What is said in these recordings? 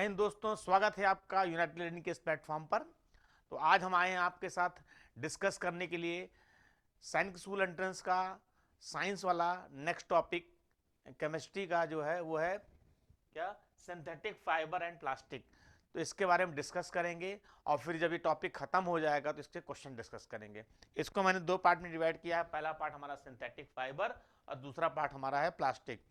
हिंद दोस्तों, स्वागत है आपका यूनाइटेड लर्निंग के इस प्लेटफॉर्म पर। तो आज हम आए हैं आपके साथ डिस्कस करने के लिए सैनिक स्कूल एंट्रेंस का साइंस वाला नेक्स्ट टॉपिक केमिस्ट्री का जो है वो है क्या, सिंथेटिक फाइबर एंड प्लास्टिक। तो इसके बारे में डिस्कस करेंगे और फिर जब ये टॉपिक खत्म हो जाएगा तो इसके क्वेश्चन डिस्कस करेंगे। इसको मैंने दो पार्ट में डिवाइड किया है। पहला पार्ट हमारा सिंथेटिक फाइबर और दूसरा पार्ट हमारा है प्लास्टिक।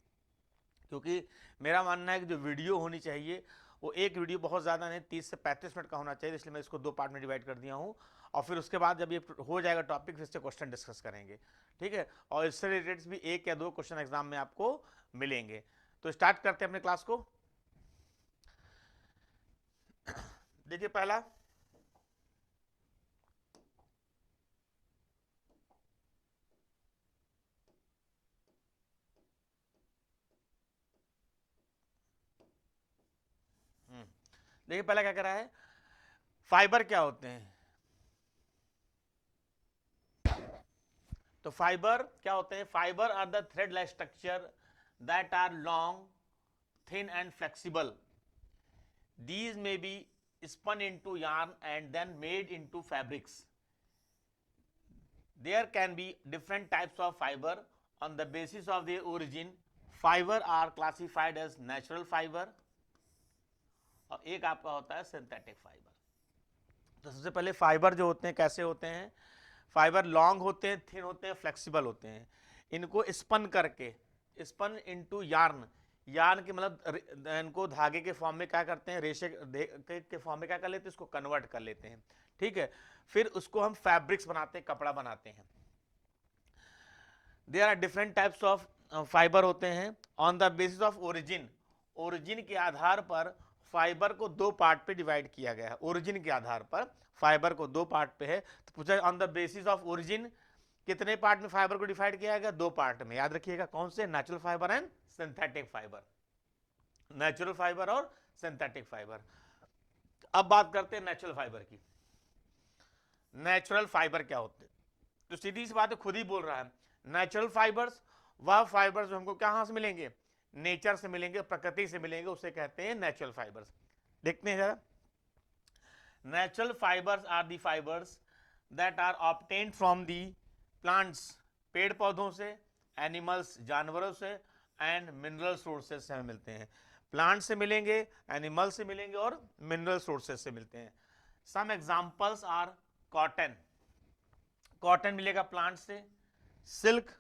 क्योंकि मेरा मानना है कि जो वीडियो होनी चाहिए वो एक वीडियो बहुत ज़्यादा नहीं, 30 से 35 मिनट का होना चाहिए, इसलिए मैं इसको दो पार्ट में डिवाइड कर दिया हूँ। और फिर उसके बाद जब ये हो जाएगा टॉपिक, फिर इससे क्वेश्चन डिस्कस करेंगे, ठीक है। और इससे रिलेटेड भी एक या दो क्वेश्चन एग्जाम में आपको मिलेंगे। तो स्टार्ट करते हैं अपने क्लास को। देखिए पहला, देखिए पहला क्या कह रहा है, फाइबर क्या होते हैं। तो फाइबर क्या होते हैं? Fibre are the thread like structure that are long, thin and flexible. These may be spun into yarn and then made into fabrics. There can be different types of fiber on the basis of their origin. Fiber are classified as natural fiber और एक आपका होता है synthetic fibre. तो सबसे पहले fibre जो होते हैं कैसे होते हैं? फाइबर लॉन्ग होते हैं, थिन होते हैं, फ्लेक्सिबल होते हैं। इनको स्पन करके, स्पन इनटू यार्न, यार्न के मतलब इनको धागे के फॉर्म में क्या करते हैं, रेशे के फॉर्म में क्या कर लेते हैं, इसको कन्वर्ट कर लेते हैं, ठीक है। फिर उसको हम फैब्रिक्स बनाते हैं, कपड़ा बनाते हैं। There are different types of fibre होते हैं on the basis of origin. Origin के आधार पर फाइबर को दो पार्ट पे डिवाइड किया गया है। ओरिजिन के आधार पर फाइबर को दो पार्ट पे है। तो पूछा on the basis of origin कितने पार्ट में फाइबर को डिवाइड किया गया? दो पार्ट में। याद रखिएगा कौन से? Natural fibre and synthetic fibre. Natural fibre और सिंथेटिक फाइबर। अब बात करते हैं नेचुरल फाइबर की। नेचुरल फाइबर क्या होते हैं? तो सीधी सी बात है, खुद ही बोल रहा है। नेचुरल फाइबर्स वह फाइबर्स जो हमको कहां से मिलेंगे? नेचर से मिलेंगे, प्रकृति से मिलेंगे, उसे कहते हैं नेचुरल फाइबर्स। देखते हैं जरा। Natural fibres are the fibres that are obtained from the plants, पेड़ पौधों से, एनिमल्स जानवरों से, एंड मिनरल सोर्सेज से हमें मिलते हैं। प्लांट से मिलेंगे, एनिमल से मिलेंगे और मिनरल सोर्सेज से मिलते हैं। Some examples are cotton, cotton मिलेगा प्लांट से, सिल्क,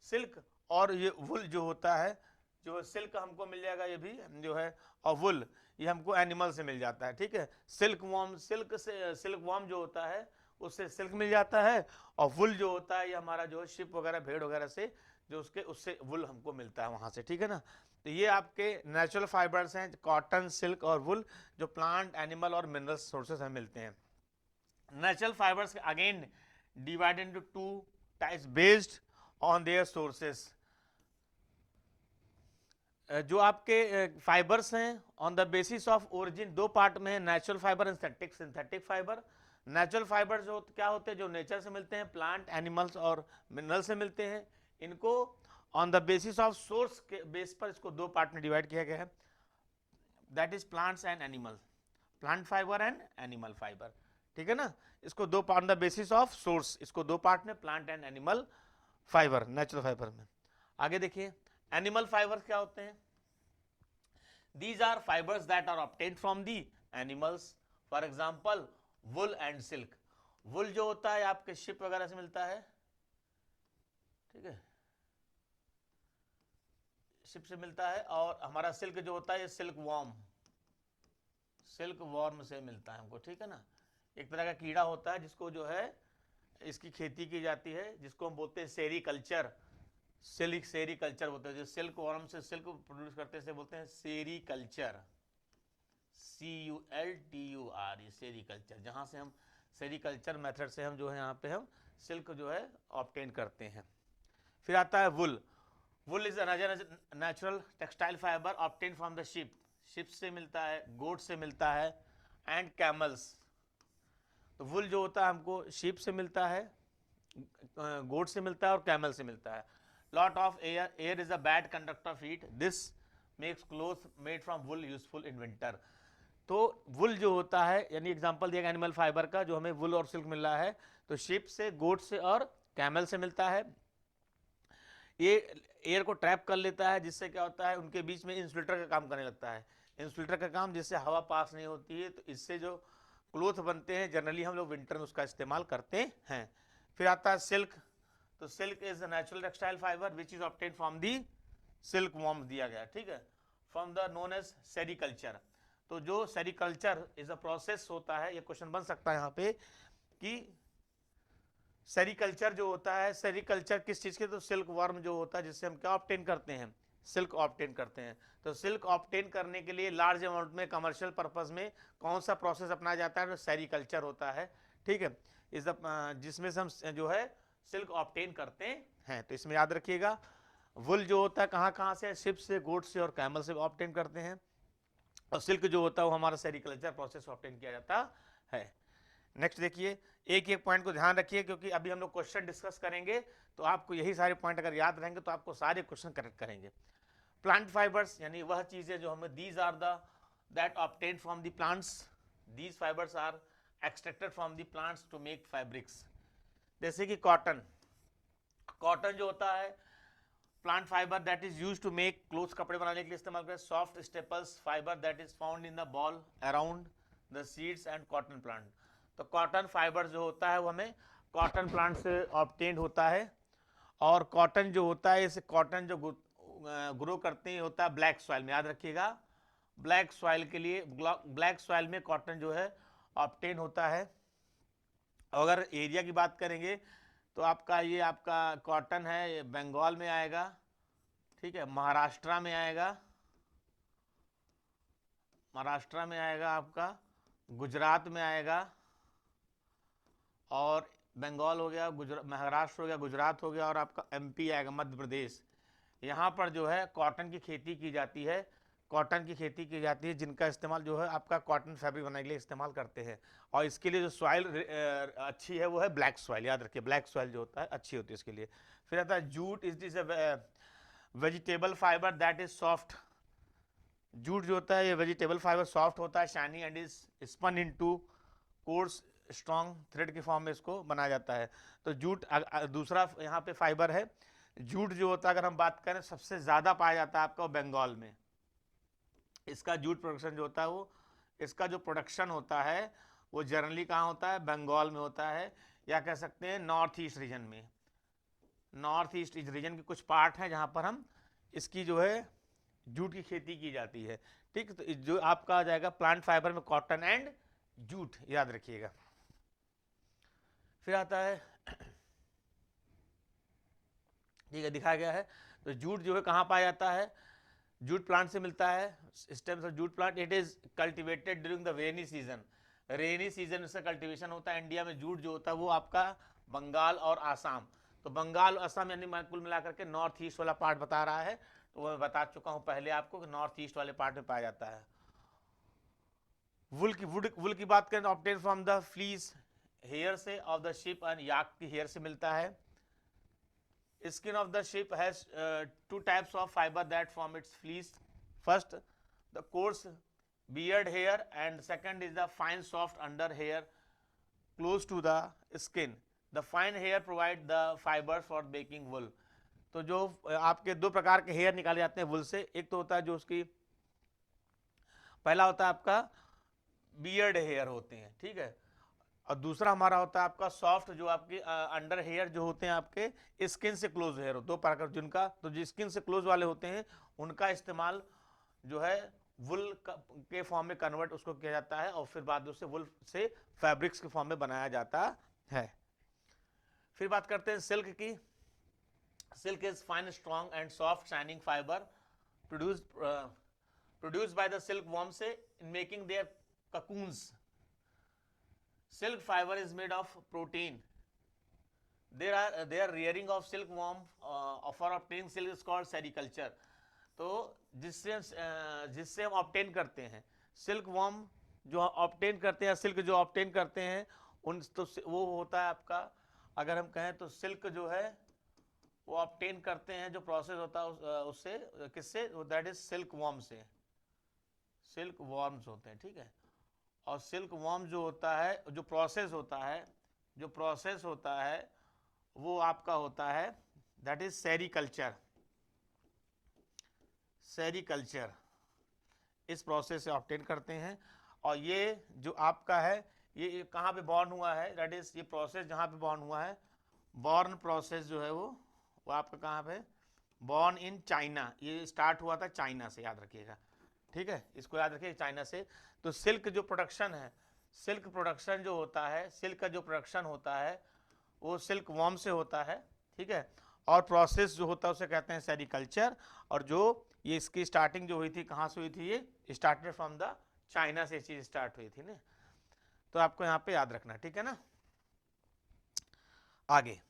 सिल्क और ये वुल जो होता है, जो सिल्क हमको मिल जाएगा ये भी जो है, और वुल ये हमको एनिमल से मिल जाता है, ठीक है। सिल्क वॉर्म, सिल्क से, सिल्क वॉर्म जो होता है उससे सिल्क मिल जाता है, और वुल जो होता है ये हमारा जो शिप वगैरह, भेड़ वगैरह से जो उसके उससे वुल हमको मिलता है वहां से, ठीक है ना। तो ये आपके नेचुरल फाइबर्स हैं, कॉटन, सिल्क और वुल, जो प्लांट, एनिमल और मिनरल सोर्सेज हमें मिलते हैं। Natural fibres again divided into two types based on their sources. जो आपके फाइबर्स हैं on the basis of origin, दो पार्ट में है, natural fibre and synthetic fibre. Natural fibre जो क्या होते हैं? जो नेचर से मिलते हैं, प्लांट, एनिमल्स और मिनरल से मिलते हैं। इनको on the basis of source के बेस पर इसको दो पार्ट में डिवाइड किया गया है, that is plants and animal, plant fibre and animal fibre, ठीक है ना। इसको दो on the basis of source, इसको दो पार्ट में, plant and animal fibre, natural fibre में। आगे देखिए एनिमल फाइबर्स क्या होते हैं? These are fibers that are obtained from the animals. For example, wool and silk. Wool जो होता है आपके शिप वगैरह से मिलता है, ठीक है, शिप से मिलता है। और हमारा सिल्क जो होता है ये सिल्क वॉर्म, सिल्क वॉर्म से मिलता है हमको, ठीक है ना। एक तरह का कीड़ा होता है जिसको जो है इसकी खेती की जाती है, जिसको हम बोलते हैं सेरीकल्चर, सिल्क सेरीकल्चर बोलते हैं। जो सिल्क वॉर्म से सिल्क प्रोड्यूस करते हैं बोलते हैं सेरीकल्चर, CULTUR, सेरीकल्चर, जहाँ से हम सेरीकल्चर मेथड से हम जो है यहाँ पे हम सिल्क जो है ऑब्टेन करते हैं। फिर आता है wool. Wool is another natural textile fibre obtain from the sheep, sheep से मिलता है, गोट से मिलता है, एंड कैमल्स। तो वुल जो होता है हमको शिप से मिलता है, गोट से मिलता है और कैमल से मिलता है। Lot of air is a bad conductor of heat. This makes cloth made from wool useful in winter. तो वुल जो होता है, यानी एग्जांपल दिया गया एनिमल फाइबर का, जो हमें वुल और सिल्क मिल रहा है, तो शिप से, गोट से और कैमल से मिलता है। ये एयर को ट्रैप कर लेता है, जिससे क्या होता है उनके बीच में इंसुलेटर का काम करने लगता है। इंसुलेटर का काम, जिससे हवा पास नहीं होती है, तो इससे जो क्लोथ बनते हैं जनरली हम लोग विंटर में उसका इस्तेमाल करते हैं। फिर आता है सिल्क। तो silk is the natural textile fibre which is obtain from the silk worm दिया गया, ठीक है, from the known as sericulture. तो जो सेरिकल्चर इज अ प्रोसेस होता है, ये क्वेश्चन बन सकता है यहाँ पे कि सेरिकल्चर जो होता है, सेरिकल्चर किस चीज के, तो सिल्क वर्म जो होता है, जिससे हम क्या ऑब्टेन करते हैं, सिल्क ऑब्टेन करते हैं। तो सिल्क ऑब्टेन करने के लिए लार्ज अमाउंट में कमर्शियल पर्पस में कौन सा प्रोसेस अपनाया जाता है, तो सेरिकल्चर होता है, ठीक है, इस जिसमें से हम जो है सिल्क ऑब्टेन करते हैं। तो इसमें याद रखिएगा, वुल जो होता है कहाँ से, शिप से, गोट से और कैमल से ऑब्टेन करते हैं, और सिल्क जो होता है वो हमारा सेरिकल्चर प्रोसेस ऑब्टेन किया जाता है। नेक्स्ट देखिए, एक एक पॉइंट को ध्यान रखिए, क्योंकि अभी हम लोग क्वेश्चन डिस्कस करेंगे, तो आपको यही सारे पॉइंट अगर याद रहेंगे तो आपको सारे क्वेश्चन करेक्ट करेंगे। प्लांट फाइबर्स यानी वह चीजें जो हमें, these are the that obtain from the plants, these fibres are extracted from the plants to make fabrics. जैसे कि कॉटन, कॉटन जो होता है plant fibre that is use to make clothes, कपड़े बनाने के लिए इस्तेमाल करें। Soft staples fibre that is found in the boll around the seeds and cotton plant. तो कॉटन फाइबर जो होता है वो हमें कॉटन प्लांट से ऑब्टेन्ड होता है, और कॉटन जो होता है, इसे कॉटन जो ग्रो करते हैं होता है ब्लैक सॉइल में, याद रखिएगा, ब्लैक सॉइल के लिए, ब्लैक सॉइल में कॉटन जो है ऑब्टेन होता है। अगर एरिया की बात करेंगे तो आपका ये आपका कॉटन है, ये बंगाल में आएगा, ठीक है, महाराष्ट्र में आएगा, महाराष्ट्र में आएगा, आपका गुजरात में आएगा, और बंगाल हो गया, गुजरात, महाराष्ट्र हो गया, गुजरात हो गया, और आपका एमपी आएगा, मध्य प्रदेश। यहाँ पर जो है कॉटन की खेती की जाती है, कॉटन की खेती की जाती है, जिनका इस्तेमाल जो है आपका कॉटन फैब्रिक बनाने के लिए इस्तेमाल करते हैं। और इसके लिए जो सॉइल अच्छी है वो है ब्लैक सॉइल, याद रखिए, ब्लैक सॉइल जो होता है अच्छी होती है इसके लिए। फिर आता है jute, is a vegetable fibre that is soft. Jute जो होता है ये वेजिटेबल फाइबर सॉफ्ट होता है, shiny and is spun into coarse strong thread के फॉर्म में इसको बनाया जाता है। तो जूट दूसरा यहाँ पे फाइबर है। जूट जो होता है, अगर हम बात करें, सबसे ज़्यादा पाया जाता है आपका बंगाल में। इसका जूट प्रोडक्शन जो होता है वो, इसका जो प्रोडक्शन होता है वो जनरली कहाँ होता है, बंगाल में होता है, या कह सकते हैं नॉर्थ ईस्ट रीजन में। नॉर्थ ईस्ट रीजन के कुछ पार्ट हैं जहाँ पर हम इसकी जो है जूट की खेती की जाती है, ठीक। तो जो आपका आ जाएगा प्लांट फाइबर में कॉटन एंड जूट, याद रखिएगा। फिर आता है, ठीक है, दिखाया गया है। तो जूट जो है कहाँ पाया जाता है, जूट प्लांट से मिलता है, stems of jute plant. It is cultivated during the rainy season, rainy season इसका कल्टिवेशन होता है। इंडिया में जूट जो होता है वो आपका बंगाल और आसाम, तो बंगाल और असम यानी कुल मिलाकर के नॉर्थ ईस्ट वाला पार्ट बता रहा है। तो वो मैं बता चुका हूँ पहले आपको कि नॉर्थ ईस्ट वाले पार्ट में पाया जाता है। वुल की बात करें तो obtain from the fleece, hair से, of the sheep and yak की हेयर से मिलता है। Skin of the sheep has two types of fiber that form its fleece. First, the coarse beard hair, and second is the fine soft under hair close to the skin. The fine hair provide the fibers for making wool. तो जो आपके दो प्रकार के hair निकाले जाते हैं वुल से, एक तो होता है जो उसकी, पहला होता है आपका बियर्ड हेयर होते हैं, ठीक है, और दूसरा हमारा होता है आपका सॉफ्ट, जो आपके अंडर हेयर जो होते हैं आपके स्किन से क्लोज हेयर, दो प्रकार जिनका, तो जो स्किन से क्लोज वाले होते हैं उनका इस्तेमाल जो है वुल के फॉर्म में कन्वर्ट उसको किया जाता है, और फिर बाद उससे वुल से फैब्रिक्स के फॉर्म में बनाया जाता है। फिर बात करते हैं सिल्क की। Silk is fine strong and soft shining fibre produced by the silkworm से in making their cocoons. Silk fiber is made of protein. Their rearing of silkworm for obtaining silk is called sericulture. तो जिससे हम obtain करते हैं silk worm, जो obtain करते हैं, silk जो ऑब्टेन करते हैं उन, तो वो होता है आपका, अगर हम कहें तो सिल्क जो है वो ऑब्टेन करते हैं, जो प्रोसेस होता है उससे, किससे, दैट इज सिल्क वॉर्म से, सिल्क वॉर्म्स होते हैं, ठीक है। और सिल्क वॉर्म जो होता है, जो प्रोसेस होता है, जो प्रोसेस होता है वो आपका होता है दैट इज सेरीकल्चर, सेरीकल्चर, इस प्रोसेस से ऑब्टेन करते हैं। और ये जो आपका है ये कहाँ पे बॉर्न हुआ है, दैट इज ये प्रोसेस जहाँ पे बॉर्न हुआ है, बॉर्न प्रोसेस जो है वो आपका कहाँ पे, बॉर्न इन चाइना, ये स्टार्ट हुआ था चाइना से, याद रखिएगा, ठीक है, इसको याद रखिए, चाइना से। तो सिल्क जो प्रोडक्शन है, सिल्क प्रोडक्शन जो होता है, सिल्क का जो प्रोडक्शन होता है वो सिल्क वॉर्म से होता है, ठीक है। और प्रोसेस जो होता है उसे कहते हैं सेरीकल्चर। और जो ये इसकी स्टार्टिंग जो हुई थी, कहाँ से हुई थी, ये स्टार्टेड फ्रॉम द चाइना से चीज स्टार्ट हुई थी ना, तो आपको यहाँ पे याद रखना, ठीक है ना। आगे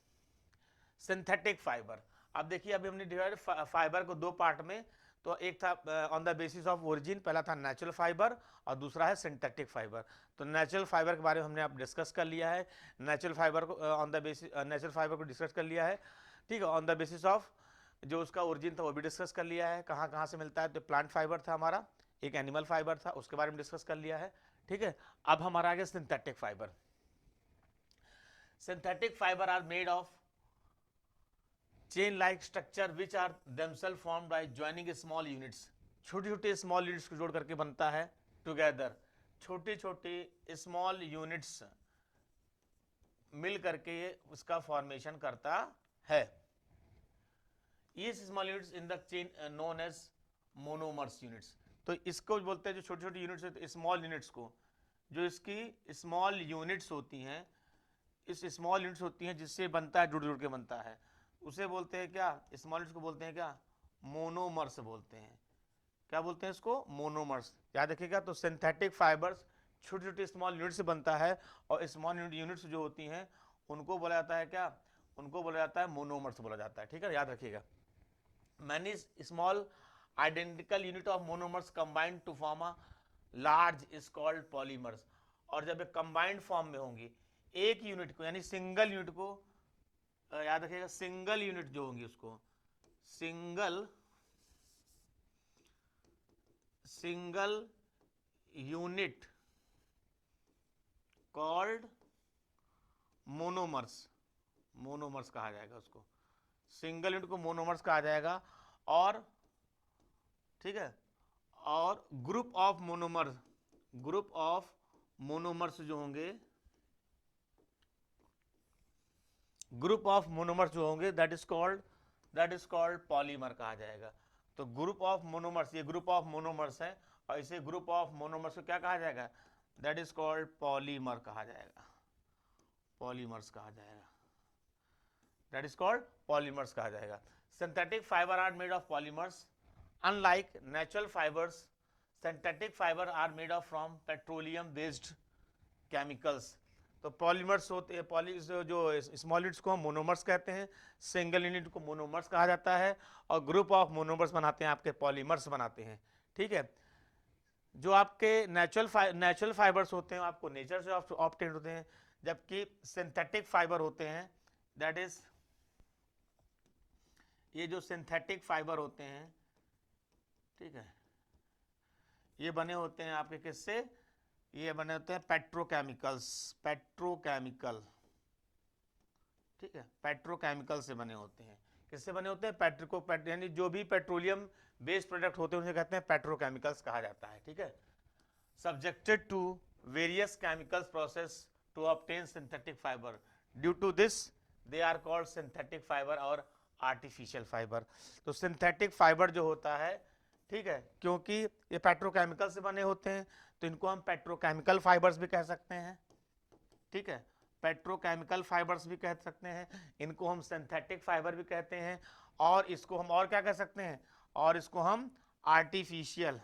सिंथेटिक फाइबर। अब देखिए अभी हमने डिवाइड फाइबर को दो पार्ट में, तो एक था on the basis of origin, पहला था नेचुरल फाइबर और दूसरा है सिंथेटिक फाइबर। तो नेचुरल फाइबर के बारे में हमने अब डिस्कस कर लिया है, नेचुरल फाइबर को on the basis, natural fibre को डिस्कस कर लिया है, ठीक है, ऑन द बेसिस ऑफ जो उसका ओरिजिन था वो भी डिस्कस कर लिया है, कहाँ कहाँ से मिलता है। तो प्लांट फाइबर था हमारा, एक एनिमल फाइबर था, उसके बारे में डिस्कस कर लिया है, ठीक है। अब हमारा आ गया synthetic fibre. Synthetic fibre are made of chain like structure which are themselves formed by joining small units, छोटे छोटे स्मॉल यूनिट्स को जोड़ करके बनता है टुगेदर, छोटे छोटे स्मॉल यूनिट्स मिल करके उसका फॉर्मेशन करता है। ये small units in the chain known as monomers units. तो इसको बोलते हैं, जो छोटे छोटे यूनिट्स होते हैं, स्मॉल यूनिट्स को, जो इसकी स्मॉल यूनिट्स होती हैं, इस स्मॉल यूनिट्स होती हैं जिससे बनता है, जुड़ जुड़ के बनता है, उसे बोलते हैं क्या, स्मॉल यूनिट्स को बोलते हैं क्या, मोनोमर्स बोलते हैं। क्या बोलते हैं इसको, मोनोमर्स, याद रखिएगा। तो सिंथेटिक फाइबर्स छोटे छोटे स्मॉल यूनिट से बनता है, और स्मॉल यूनिट्स जो होती हैं उनको बोला जाता है क्या, उनको बोला जाता है मोनोमर्स बोला जाता है, ठीक है, याद रखिएगा। Many small identical unit of monomers combined to form a large is called polymers. और जब ये कंबाइंड फॉर्म में होंगी, एक यूनिट को यानी सिंगल यूनिट को, याद रखिएगा, सिंगल यूनिट जो होंगी उसको single unit called monomers, monomers कहा जाएगा उसको, सिंगल यूनिट को मोनोमर्स कहा जाएगा। और ठीक है, और ग्रुप ऑफ मोनोमर्स जो होंगे, ग्रुप ऑफ मोनोमर्स जो होंगे दैट इज कॉल्ड पॉलीमर कहा जाएगा। तो ग्रुप ऑफ मोनोमर्स, ये ग्रुप ऑफ मोनोमर्स है, और इसे ग्रुप ऑफ मोनोमर्स को क्या कहा जाएगा, दैट इज कॉल्ड पॉलीमर कहा जाएगा, पॉलीमर्स कहा जाएगा, दैट इज कॉल्ड पॉलीमर्स कहा जाएगा। Synthetic fibre are made of polymers, unlike natural fibres, synthetic fibre are made of from petroleum based chemicals. तो पॉलीमर्स होते हैं, जो स्मॉल यूनिट्स को हम मोनोमर्स कहते हैं, सिंगल यूनिट को मोनोमर्स कहा जाता है, और ग्रुप ऑफ मोनोमर्स बनाते हैं आपके पॉलीमर्स बनाते हैं, ठीक है। जो आपके नेचुरल फाइबर्स होते हैं आपको नेचर से ऑब्टेन होते हैं, जबकि सिंथेटिक फाइबर होते हैं दैट इज, ये जो सिंथेटिक फाइबर होते हैं, ठीक है, ये बने होते हैं आपके किससे, ये बने होते हैं पेट्रोकेमिकल्स, ठीक है, पेट्रोकेमिकल से बने होते हैं। किससे बने होते हैं, यानी जो भी पेट्रोलियम बेस्ड प्रोडक्ट होते हैं उन्हें कहते हैं पेट्रोकेमिकल्स कहा जाता है, ठीक है। Subjected to various chemicals process to obtain synthetic fibre, due to this they are called synthetic fibre और आर्टिफिशियल फाइबर। तो सिंथेटिक फाइबर जो होता है, ठीक है, क्योंकि ये पेट्रोकेमिकल से बने होते हैं तो इनको हम पेट्रोकेमिकल फाइबर्स भी कह सकते हैं, ठीक है, पेट्रोकेमिकल फाइबर्स भी कह सकते हैं, इनको हम सिंथेटिक फाइबर भी कहते हैं, और इसको हम और क्या कह सकते हैं, और इसको हम आर्टिफिशियल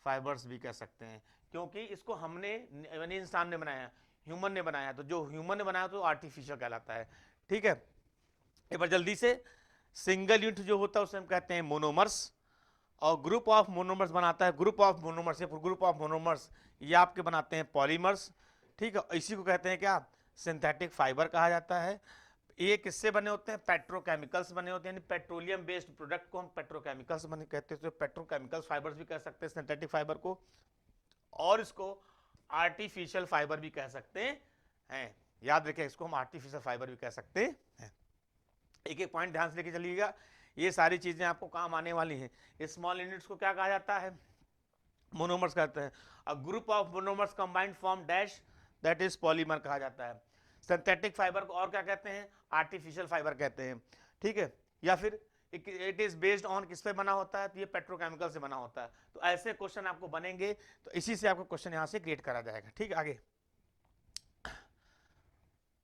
फाइबर्स भी कह सकते हैं, क्योंकि इसको हमने यानी इंसान ने बनाया, ह्यूमन ने बनाया, तो जो ह्यूमन ने बनाया तो आर्टिफिशियल कहलाता है, ठीक है। एक बार जल्दी से, सिंगल यूनिट जो होता है उसे हम कहते हैं मोनोमर्स, और ग्रुप ऑफ मोनोमर्स बनाता है, ग्रुप ऑफ मोनोमर्स ये आपके बनाते हैं पॉलीमर्स, ठीक है, इसी को कहते हैं क्या, सिंथेटिक फाइबर कहा जाता है। ये किससे बने होते हैं? पेट्रोकेमिकल्स बने होते हैं, यानी पेट्रोलियम बेस्ड प्रोडक्ट को हम पेट्रोकेमिकल्स बने कहते हैं, तो पेट्रोकेमिकल्स फाइबर्स भी कह सकते हैं सिंथेटिक फाइबर को, और इसको आर्टिफिशियल फाइबर भी कह सकते हैं। याद रखिए, इसको हम आर्टिफिशियल फाइबर भी कह सकते हैं। एक एक पॉइंट ध्यान से लेके चलिएगा, ये सारी चीजें आपको काम आने वाली हैं। स्मॉल यूनिट्स को क्या कहा जाता है? मोनोमर्स कहते हैं। A group of monomers combined form dash, that is polymer कहा जाता है। सिंथेटिक फाइबर को और क्या कहते हैं? आर्टिफिशियल फाइबर कहते हैं, ठीक है। या फिर इट इज बेस्ड ऑन किस पे बना होता है? तो ये पेट्रोकेमिकल से बना होता है। तो ऐसे क्वेश्चन आपको बनेंगे, तो इसी से आपको क्वेश्चन यहां से क्रिएट करा जाएगा, ठीक है। आगे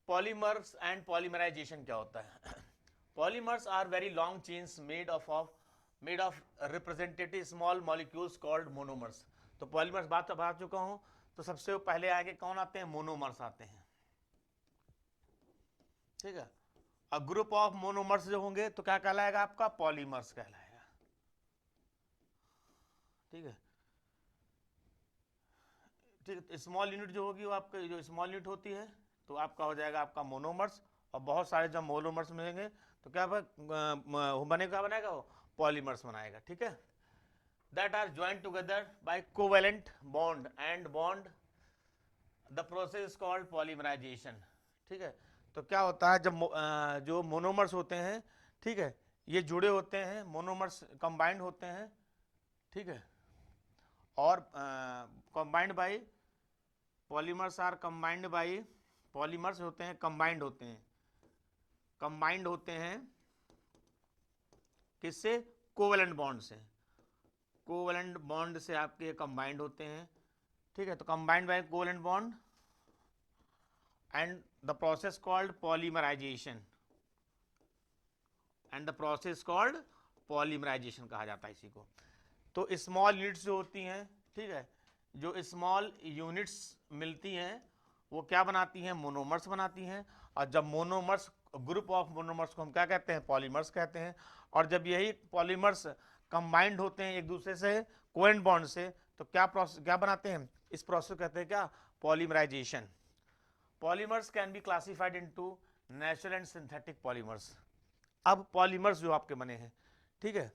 पॉलीमर्स एंड पॉलीमराइजेशन क्या होता है? Polymers are very long chains made of representative small molecules called monomers. तो पॉलीमर्स बात बता चुका हूं, तो सबसे पहले आगे कौन आते हैं? मोनोमर्स आते हैं, ठीक है। अब ग्रुप ऑफ मोनोमर्स जो होंगे तो क्या कहलाएगा आपका? पॉलीमर्स कहलाएगा, ठीक है। ठीक, स्मॉल यूनिट जो होगी वो आपका, जो स्मॉल यूनिट होती है तो आपका हो जाएगा आपका मोनोमर्स, और बहुत सारे जब मोनोमर्स मिलेंगे तो क्या बनेगा वो पॉलीमर्स बनाएगा, ठीक है। That are joint together by covalent bond and bond, the process called polymerisation, ठीक है। तो क्या होता है जब जो मोनोमर्स होते हैं, ठीक है, ये जुड़े होते हैं, मोनोमर्स कंबाइंड होते हैं, ठीक है, और combined by polymers are combined by, polymers होते हैं कंबाइंड होते हैं, कंबाइंड होते हैं किससे? कोवेलेंट बॉन्ड से, कोवेलेंट बॉन्ड से आपके कंबाइंड होते हैं, ठीक है। तो combined by covalent bond and the process called polymerisation, and the process called polymerisation कहा जाता है इसी को। तो स्मॉल यूनिट्स जो होती हैं, ठीक है, जो स्मॉल यूनिट्स मिलती हैं वो क्या बनाती हैं? मोनोमर्स बनाती हैं। और जब मोनोमर्स, ग्रुप ऑफ मोनोमर्स को हम क्या कहते हैं? पॉलीमर्स कहते हैं। और जब यही पॉलीमर्स कंबाइंड होते हैं एक दूसरे से कोवेलेंट बॉन्ड से, तो क्या प्रोसेस, क्या बनाते हैं? इस प्रोसेस कहते हैं क्या? Polymerisation. Polymers can be classified into natural and synthetic polymers. अब पॉलीमर्स जो आपके बने हैं, ठीक है,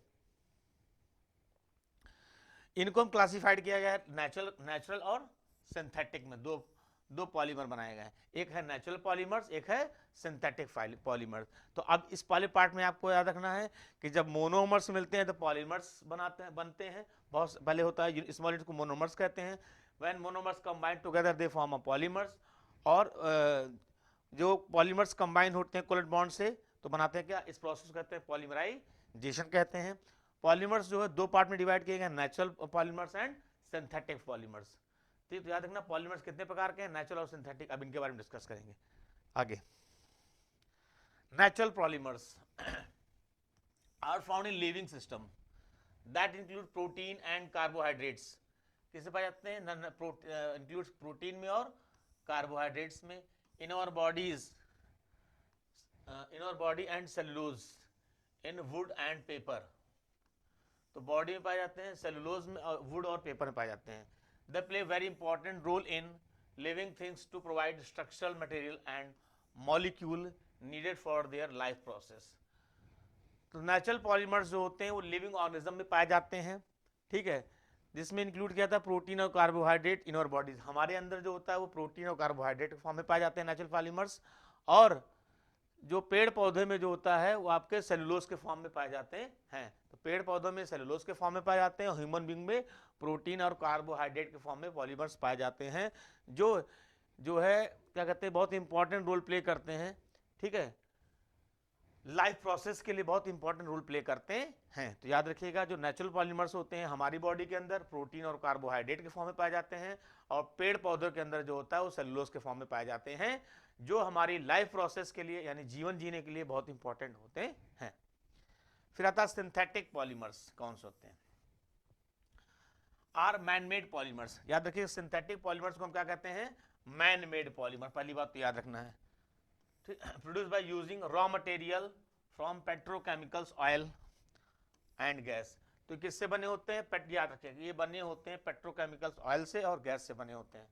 इनको हम क्लासिफाइड किया गया है नेचुरल और सिंथेटिक में। दो पॉलीमर बनाए गए हैं, एक है नेचुरल पॉलीमर्स, एक है सिंथेटिक पॉलीमर्स। तो अब इस वाले पार्ट में आपको याद रखना है कि जब मोनोमर्स मिलते हैं तो पॉलीमर्स बनते हैं। बहुत पहले होता है स्मॉल यूनिट को मोनोमर्स कहते हैं। When monomers combine together they form a polymers. और जो पॉलीमर्स कंबाइन होते हैं कोवेलेंट बॉन्ड से तो बनाते हैं क्या? इस प्रोसेस कहते हैं पॉलीमराइजेशन कहते हैं। पॉलीमर्स जो है दो पार्ट में डिवाइड किए गए, natural polymers and synthetic polymers. ठीक, तो याद रखना पॉलीमर्स कितने प्रकार के हैं? नेचुरल और सिंथेटिक। अब इनके बारे में डिस्कस करेंगे आगे। Natural polymers are found in living system that include protein and carbohydrates. किसे पाए जाते हैं? इंक्लूड्स प्रोटीन में और कार्बोहाइड्रेट्स में। In our body and cellulose in wood and paper. तो बॉडी में पाए जाते हैं, सेलुलोज में, वुड और पेपर में पाए जाते हैं। They play very important role in living things to provide structural material and molecule needed for their life process. तो नेचुरल पॉलीमर्स जो होते हैं वो लिविंग ऑर्गेनिज्म में पाए जाते हैं, ठीक है, जिसमें इंक्लूड किया था प्रोटीन और कार्बोहाइड्रेट इन आवर बॉडीज। हमारे अंदर जो होता है वो प्रोटीन और कार्बोहाइड्रेट के फॉर्म में पाए जाते हैं नेचुरल पॉलीमर्स। और जो पेड़ पौधे में जो होता है वो आपके सेलुलोज के फॉर्म में पाए जाते हैं। तो पेड़ पौधों में सेलुलोज के फॉर्म में पाए जाते हैं, और ह्यूमन बीइंग में प्रोटीन और कार्बोहाइड्रेट के फॉर्म में पॉलीमर्स पाए जाते हैं, जो है क्या कहते हैं, बहुत इंपॉर्टेंट रोल प्ले करते हैं, ठीक है, लाइफ प्रोसेस के लिए बहुत इंपॉर्टेंट रोल प्ले करते हैं। तो याद रखिएगा जो नेचुरल पॉलीमर्स होते हैं हमारी बॉडी के अंदर प्रोटीन और कार्बोहाइड्रेट के फॉर्म में पाए जाते हैं, और पेड़ पौधों के अंदर जो होता है वो सेलुलोज के फॉर्म में पाए जाते हैं, जो हमारी लाइफ प्रोसेस के लिए यानी जीवन जीने के लिए बहुत इंपॉर्टेंट होते हैं। फिर आता है सिंथेटिक पॉलीमर्स। कौन से होते हैं? Are man made polymers. याद रखिए सिंथेटिक पॉलीमर्स को हम क्या कहते हैं? Man made polymer. पहली बात तो याद रखना है, produce by using raw material from petrochemicals, oil and gas. तो किससे बने होते हैं? याद रखिए ये बने होते हैं पेट्रोकेमिकल्स, ऑयल से और गैस से बने होते हैं।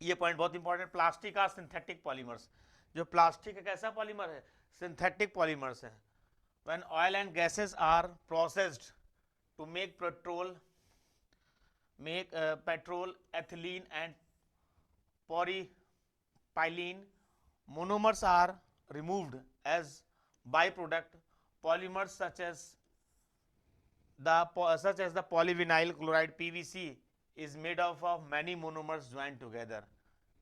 ये पॉइंट बहुत important. Plastic are synthetic polymers, जो प्लास्टिक एक ऐसा पॉलीमर है, सिंथेटिक पॉलीमर्स है। When oil and gases are processed to make petrol, ethylene and polypylene, monomers are removed as byproduct. Polymers such as the polyvinyl chloride PVC is made up of many monomers joined together.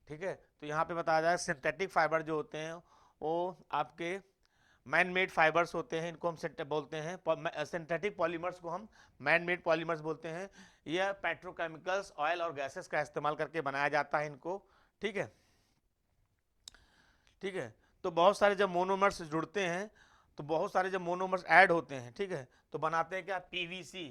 ठीक है, तो यहाँ पे बताया जाए synthetic fibre जो होते हैं वो आपके मैन मेड फाइबर्स होते हैं, इनको हम बोलते हैं सिंथेटिक पॉलीमर्स को हम मैन मेड पॉलीमर्स बोलते हैं। यह पेट्रोकेमिकल्स, ऑयल और गैसेस का इस्तेमाल करके बनाया जाता है इनको। ठीक है, ठीक है। तो बहुत सारे जब मोनोमर्स जुड़ते हैं, तो बहुत सारे जब मोनोमर्स ऐड होते हैं, ठीक है, तो बनाते हैं क्या, पीवीसी,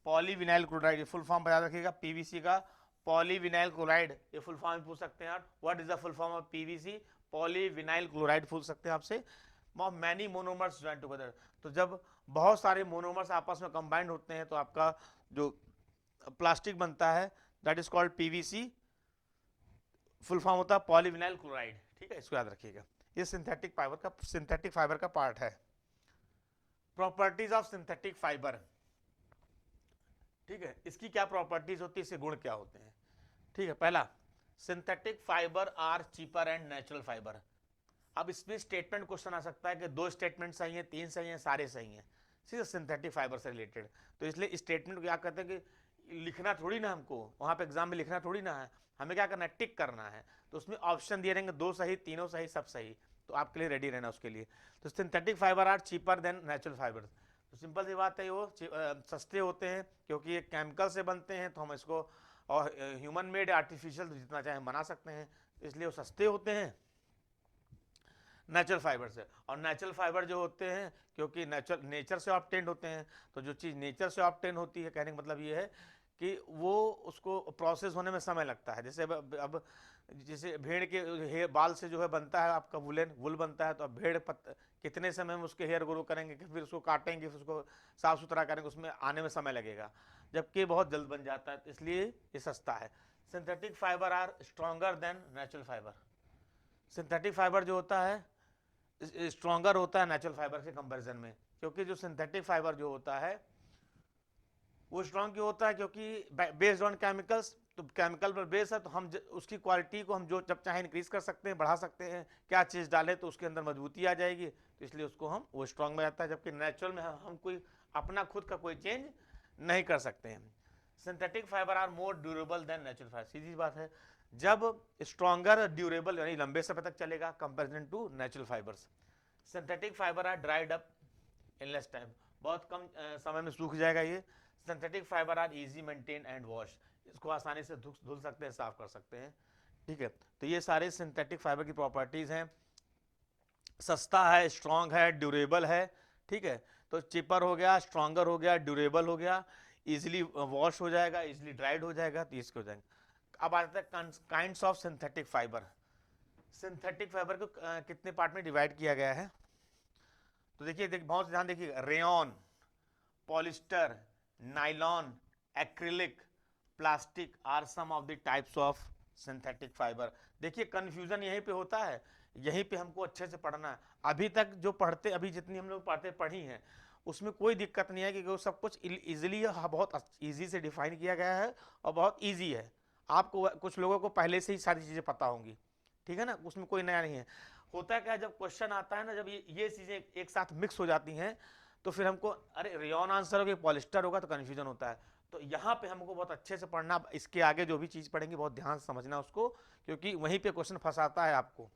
पॉलीविनाइल क्लोराइड। ये फुल फॉर्म बता रखिएगा, पीवीसी का पॉलीविनाइल क्लोराइड, ये फुल फॉर्म पूछ सकते हैं आप, what is the full form of PVC, polyvinyl chloride पूछ सकते हैं आपसे। मैनी मोनोमर्स ज्वाइन टुगेदर, तो जब बहुत सारे मोनोमर्स आपस में कंबाइंड होते हैं तो आपका जो प्लास्टिक बनता है that is called PVC, full form होता है पॉलीविनाइल क्लोराइड। ठीक है, इसको याद रखिएगा, ये सिंथेटिक फाइबर का पार्ट है। प्रॉपर्टीज ऑफ सिंथेटिक फाइबर, ठीक है, इसकी क्या प्रॉपर्टीज होती है, इसके गुण क्या होते हैं। ठीक है, पहला, synthetic fibre are cheaper and natural fibre. अब इसमें स्टेटमेंट क्वेश्चन आ सकता है कि 2 स्टेटमेंट सही हैं, 3 सही हैं, सारे सही हैं, सीधे सिंथेटिक फाइबर से रिलेटेड। तो इसलिए स्टेटमेंट को क्या कहते हैं कि लिखना थोड़ी ना, हमको वहाँ पे एग्जाम में लिखना थोड़ी ना है, हमें क्या करना है, टिक करना है। तो उसमें ऑप्शन दिए रहेंगे, 2 सही, तीनों सही, सब सही, तो आपके लिए रेडी रहना उसके लिए। तो synthetic fibre are cheaper than natural fibre. तो सिंपल सी बात है, वो सस्ते होते हैं क्योंकि ये केमिकल से बनते हैं, तो हम इसको, और ह्यूमन मेड आर्टिफिशियल जितना चाहे बना सकते हैं, इसलिए वो सस्ते होते हैं नेचुरल फाइबर से। और नेचुरल फाइबर जो होते हैं क्योंकि नेचर से ऑब्टेन होते हैं, तो जो चीज़ नेचर से ऑब्टेन होती है, कहने का मतलब ये है कि वो उसको प्रोसेस होने में समय लगता है। जैसे अब जैसे भेड़ के हेयर बाल से जो है बनता है आपका वुल बनता है, तो अब कितने समय में उसके हेयर ग्रो करेंगे, फिर उसको काटेंगे, फिर उसको साफ सुथरा करेंगे, उसमें आने में समय लगेगा, जबकि बहुत जल्द बन जाता है, तो इसलिए ये सस्ता है। Synthetic fibre are stronger than natural fibre. Synthetic fibre जो होता है स्ट्रॉन्गर होता है नेचुरल फाइबर के कंपैरिजन में, क्योंकि जो सिंथेटिक फाइबर जो होता है वो स्ट्रॉन्ग क्यों होता है, क्योंकि बेस्ड ऑन केमिकल्स, तो केमिकल पर बेस है, तो हम उसकी क्वालिटी को हम जो जब चाहे इंक्रीज कर सकते हैं, बढ़ा सकते हैं, क्या चीज़ डालें तो उसके अंदर मजबूती आ जाएगी, तो इसलिए उसको हम वो स्ट्रॉन्ग में जाता है। जबकि नेचुरल में हम कोई अपना खुद का कोई चेंज नहीं कर सकते हैं। Synthetic fibre are more durable than natural fibre, सीधी बात है, जब स्ट्रॉन्गर ड्यूरेबल यानी लंबे समय तक चलेगा comparison to natural fibres. Synthetic fibre are dried up in less time, बहुत कम समय में सूख जाएगा ये। Synthetic fibre are easy maintain and wash, इसको आसानी से धुल सकते हैं, साफ कर सकते हैं। ठीक है, तो ये सारे सिंथेटिक फाइबर की प्रॉपर्टीज हैं। सस्ता है, स्ट्रॉन्ग है, ड्यूरेबल है। ठीक है, तो चिपर हो गया, स्ट्रॉन्गर हो गया, ड्यूरेबल हो गया, इजिली वॉश हो जाएगा, इजिली ड्राइड हो जाएगा, तो इसके हो जाएंगे। अब आता है kinds of synthetic fibre. Synthetic fibre को कितने पार्ट में डिवाइड किया गया है, तो देखिए बहुत ध्यान देखिए, rayon, polyester, nylon, acrylic, plastic are some of the types of synthetic fibre. देखिए कंफ्यूजन यहीं पे होता है, यहीं पे हमको अच्छे से पढ़ना है। अभी तक जो पढ़ते, अभी जितनी हम लोग पढ़ी हैं उसमें कोई दिक्कत नहीं है, क्योंकि वो सब कुछ इजीली, बहुत इजी से डिफाइन किया गया है और बहुत इजी है। आपको कुछ लोगों को पहले से ही सारी चीज़ें पता होंगी, ठीक है ना, उसमें कोई नया नहीं है। होता क्या है, जब क्वेश्चन आता है ना, जब ये चीज़ें एक साथ मिक्स हो जाती हैं, तो फिर हमको अरे रेयन आंसर होगा, पॉलिस्टर होगा, तो कन्फ्यूजन होता है। तो यहाँ पे हमको बहुत अच्छे से पढ़ना, इसके आगे जो भी चीज़ पढ़ेंगे बहुत ध्यान से समझना उसको, क्योंकि वहीं पे क्वेश्चन फंसाता है आपको।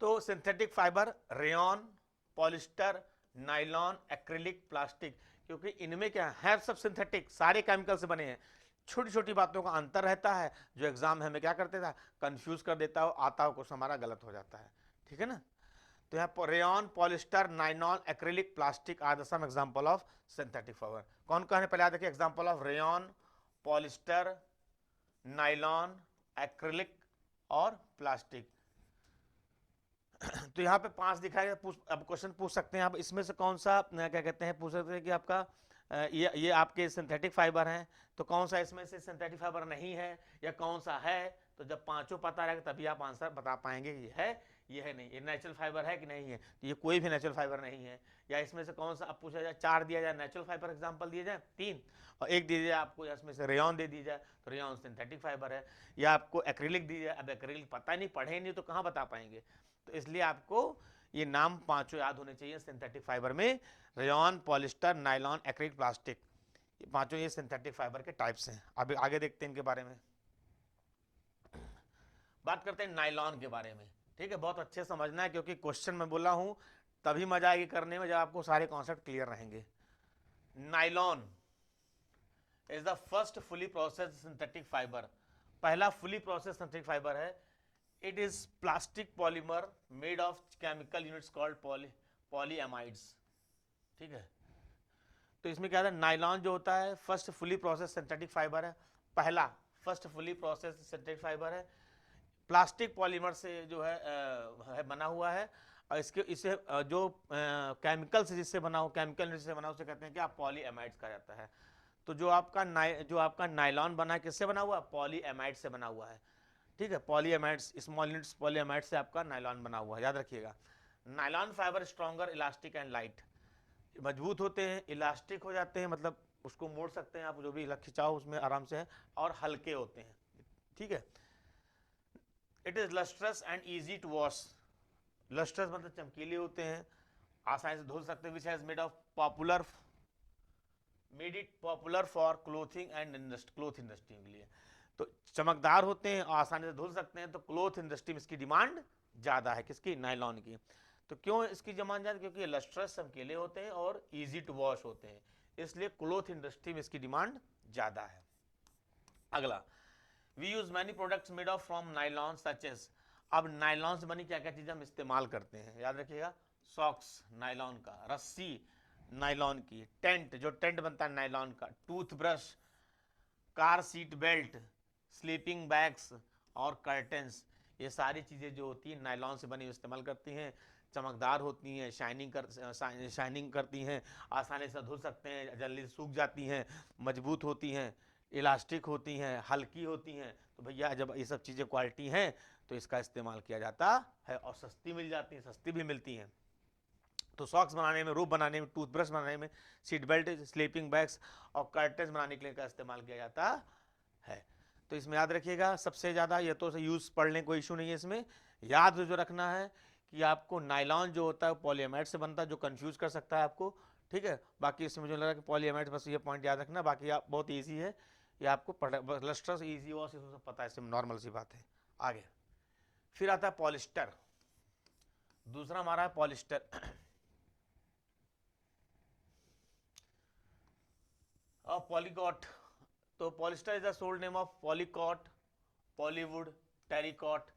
तो synthetic fibre, rayon, polyester, nylon, acrylic, plastic, क्योंकि इनमें क्या है, सब सिंथेटिक, सारे केमिकल से बने हैं। छोटी छोटी बातों का अंतर रहता है, जो एग्जाम में हमें क्या करते था, कंफ्यूज कर देता हो, आता हो कुछ हमारा गलत हो जाता है। ठीक है ना, तो यहाँ पर rayon, polyester, nylon, acrylic, plastic are the some example of synthetic fibre. कौन कौन है, पहले याद रखिए example of rayon, polyester, nylon, acrylic और प्लास्टिक। तो यहाँ पे 5 दिखाया गया। अब क्वेश्चन पूछ सकते हैं आप, इसमें से कौन सा क्या कहते हैं, पूछ सकते हैं कि आपका ये आपके सिंथेटिक फाइबर हैं, तो कौन सा इसमें से सिंथेटिक फाइबर नहीं है या कौन सा है, तो जब पांचों पता रहेगा तभी आप आंसर बता पाएंगे कि ये है नहीं, ये नेचुरल फाइबर है कि नहीं है। तो ये कोई भी नेचुरल फाइबर नहीं है। या इसमें से कौन सा, अब पूछा जाए 4 दिया जाए नेचुरल फाइबर एग्जांपल दिए जाए 3, और एक दे दिया जाए आपको इसमें से रेयॉन दे दी जाए, तो रेयॉन सिंथेटिक फाइबर है। या आपको एक्रिलिक दी जाए, अब एक्रिलिक पता नहीं, पढ़े नहीं तो कहाँ बता पाएंगे। तो इसलिए आपको ये नाम पांचों याद होने चाहिए सिंथेटिक फाइबर में। Rayon, polyester, nylon, acrylic, plastic, ये पांचों ये सिंथेटिक फाइबर के टाइप्स हैं। अब आगे देखते हैं इनके बारे में। बात करते हैं नायलॉन के बारे में। ठीक है, बहुत अच्छे समझना है क्योंकि क्वेश्चन में बोला हूं तभी मजा आएगी करने में जब आपको सारे कॉन्सेप्ट क्लियर रहेंगे। Nylon is the first fully processed synthetic fibre, पहला फुली प्रोसेस्ड सिंथेटिक फाइबर है। It is plastic polymer made of chemical units called polyamides. ठीक है, तो इसमें क्या है, नायलॉन जो होता है first fully processed synthetic fibre है, पहला first fully processed synthetic fibre है, प्लास्टिक पॉलीमर से जो है बना हुआ है। और इसे जो केमिकल से जिससे बना हो, केमिकल यूनिट से बना उसे कहते हैं क्या, पॉलीएमाइड्स कहा जाता है। तो जो आपका नायलॉन बना है किससे बना हुआ, पॉलीएमाइड से बना हुआ है। ठीक है, पॉलीएमाइड्स, स्मॉल यूनिट्स पॉलीएमाइड से आपका नायलॉन बना हुआ है, याद रखिएगा। Nylon fibre stronger, elastic and light, मजबूत होते हैं, इलास्टिक हो जाते हैं, मतलब उसको मोड़ सकते हैं आप, जो भी खिंचाओ उसमें आराम से है, और हल्के होते हैं। ठीक है, it is lustrous and easy to wash, lustrous मतलब चमकीले होते हैं, आसानी से धुल सकते हैं। Which has made it popular for clothing and cloth industry के लिए। तो चमकदार होते हैं, आसानी से धुल सकते हैं, तो क्लोथ इंडस्ट्री में इसकी डिमांड ज़्यादा है, किसकी, नायलॉन की। तो क्यों इसकी डिमांड ज़्यादा, क्योंकि लस्ट्रस चमकीले होते हैं और इजी टू वॉश होते हैं, इसलिए क्लोथ इंडस्ट्री में इसकी डिमांड ज़्यादा है। अगला, we use many products made of from nylon such as, अब नायलॉन से बनी क्या क्या चीज़ें हम इस्तेमाल करते हैं, याद रखिएगा। सॉक्स नायलॉन का, रस्सी नायलॉन की, टेंट जो टेंट बनता है नायलॉन का, toothbrush, car seat belt, sleeping bags और कर्टन्स, ये सारी चीज़ें जो होती हैं नायलॉन से बनी इस्तेमाल करती हैं। चमकदार होती हैं, शाइनिंग करती हैं, आसानी से धुल सकते हैं, जल्दी सूख जाती हैं, मजबूत होती हैं, इलास्टिक होती हैं, हल्की होती हैं। तो भैया जब ये सब चीज़ें क्वालिटी हैं तो इसका इस्तेमाल किया जाता है, और सस्ती मिल जाती हैं, सस्ती भी मिलती हैं। तो सॉक्स बनाने में, रोप बनाने में, टूथब्रश बनाने में, सीट बेल्ट, स्लीपिंग बैग्स और कर्टन्स बनाने के लिए का इस्तेमाल किया जाता है। तो इसमें याद रखिएगा सबसे ज़्यादा, ये तो यूज़ पढ़ लें, कोई इशू नहीं है इसमें। याद जो रखना है कि आपको नायलॉन जो होता है पॉलीएमाइड से बनता है, जो कंफ्यूज कर सकता है आपको। ठीक है, बाकी इसमें मुझे लगा कि पॉलीएमाइड, बस ये पॉइंट याद रखना, बाकी आप बहुत ईजी है, ये आपको लस्ट्रस ईजी हो सब पता है, इसमें नॉर्मल सी बात है। आगे फिर आता है पॉलिस्टर, दूसरा हमारा है पॉलिस्टर। और पॉलीकॉट, तो polyester is the sold name of polycot, polywool, terricot.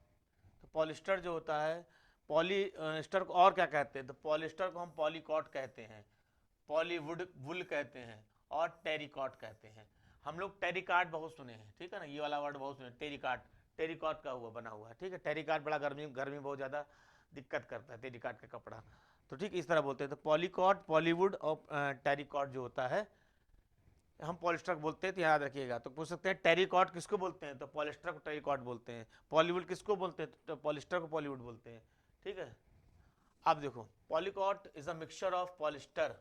तो पॉलिस्टर जो होता है, पॉलीस्टर को और क्या कहते हैं, तो पॉलिस्टर को हम पॉलीकॉट कहते हैं, पॉलीवुड वुल कहते हैं, और टेरिकॉट कहते हैं। हम लोग टेरिकॉट बहुत सुने हैं, ठीक है ना, ये वाला वर्ड बहुत सुने, टेरिकॉट, टेरिकॉट का हुआ बना हुआ है। ठीक है, टेरिकॉट बड़ा गर्मी बहुत ज़्यादा दिक्कत करता है, टेरिकॉट का कपड़ा। तो ठीक इस तरह बोलते हैं। तो पॉलीकॉट, पॉलीवुड और टेरिकॉट जो होता है हम पॉलिस्टर बोलते हैं, तो याद रखिएगा। तो पूछ सकते हैं टेरिकॉट किसको बोलते हैं, तो पॉलिस्टर को टेरिकॉट बोलते हैं। पॉलीवुड किसको बोलते हैं, तो पॉलिस्टर को पॉलीवुड बोलते हैं। ठीक है, अब देखो, polycot is a mixture of polyester